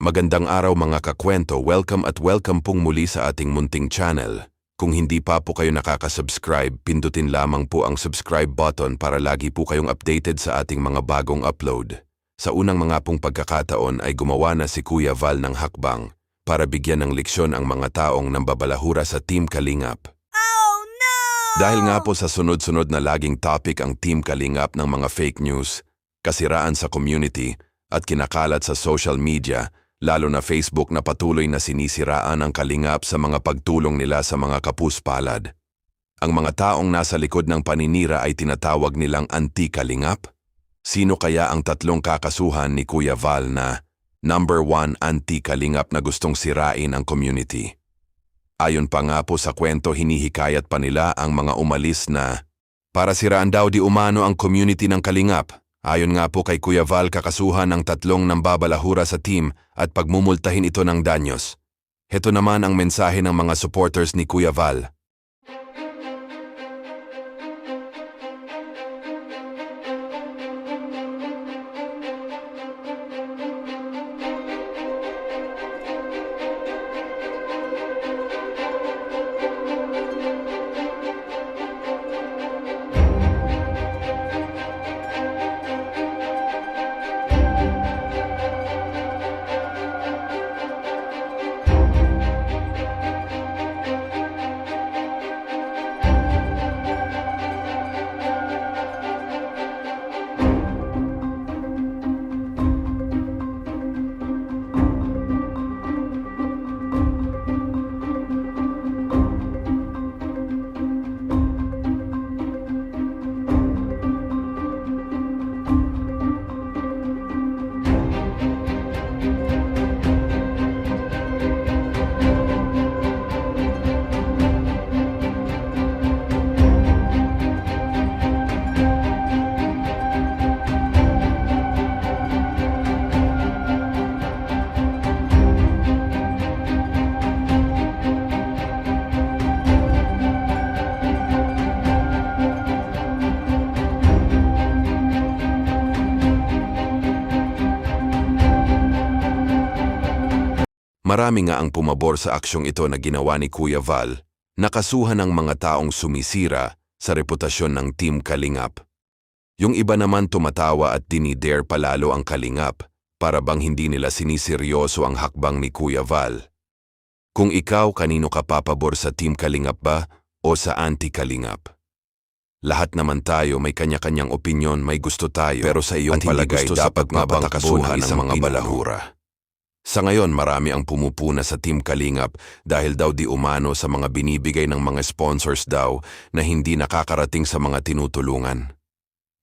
Magandang araw mga kakwento, welcome pong muli sa ating munting channel. Kung hindi pa po kayo nakaka-subscribe, pindutin lamang po ang subscribe button para lagi po kayong updated sa ating mga bagong upload. Sa unang mga pong pagkakataon ay gumawa na si Kuya Val ng hakbang para bigyan ng leksyon ang mga taong nambabalahura sa Team Kalingap. Oh no! Dahil nga po sa sunod-sunod na laging topic ang Team Kalingap ng mga fake news, kasiraan sa community at kinakalat sa social media, lalo na Facebook na patuloy na sinisiraan ang Kalingap sa mga pagtulong nila sa mga kapuspalad. Ang mga taong nasa likod ng paninira ay tinatawag nilang anti-Kalingap. Sino kaya ang tatlong kakasuhan ni Kuya Val na number 1 anti-Kalingap na gustong sirain ang community? Ayon pa nga po sa kwento, hinihikayat pa nila ang mga umalis na para siraan daw di umano ang community ng Kalingap. Ayon nga po kay Kuya Val, kakasuhan ng tatlong nambabalahura sa team at pagmumultahin ito ng danyos. Heto naman ang mensahe ng mga supporters ni Kuya Val. Marami nga ang pumabor sa aksyong ito na ginawa ni Kuya Val, nakasuhan ng mga taong sumisira sa reputasyon ng Team Kalingap. Yung iba naman tumatawa at dinidare palalo ang Kalingap para bang hindi nila siniseryoso ang hakbang ni Kuya Val. Kung ikaw, kanino ka papabor, sa Team Kalingap ba o sa anti-Kalingap? Lahat naman tayo may kanya-kanyang opinyon, may gusto tayo, pero sa iyong palagay dapat nga ba takbuhan ng mga balahura? Sa ngayon, marami ang pumupuna sa Team Kalingap dahil daw di umano sa mga binibigay ng mga sponsors daw na hindi nakakarating sa mga tinutulungan.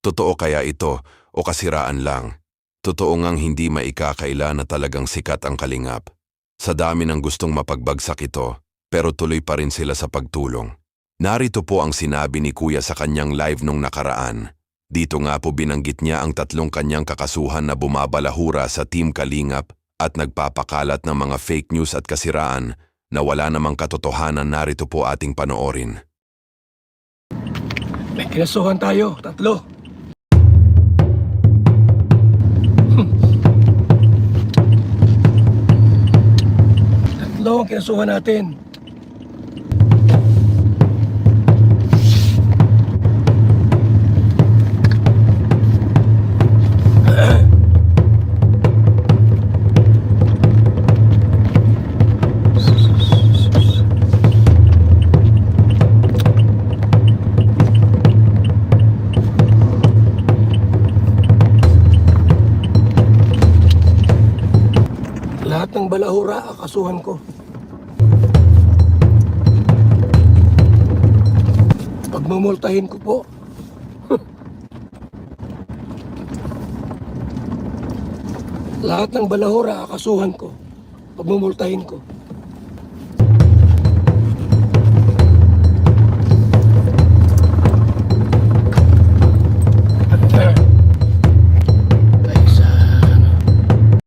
Totoo kaya ito o kasiraan lang? Totoo ngang hindi maikakaila na talagang sikat ang Kalingap. Sa dami ng gustong mapagbagsak ito, pero tuloy pa rin sila sa pagtulong. Narito po ang sinabi ni Kuya sa kanyang live nung nakaraan. Dito nga po binanggit niya ang tatlong kanyang kakasuhan na bumabalahura sa Team Kalingap at nagpapakalat ng mga fake news at kasiraan na wala namang katotohanan. Narito po ating panoorin. May kinasuhan tayo, tatlo. Tatlo ang kinasuhan natin. Lahat ng balahura, akasuhan ko. Pagmumultahin ko po. Lahat ng balahura, akasuhan ko. Pagmumultahin ko.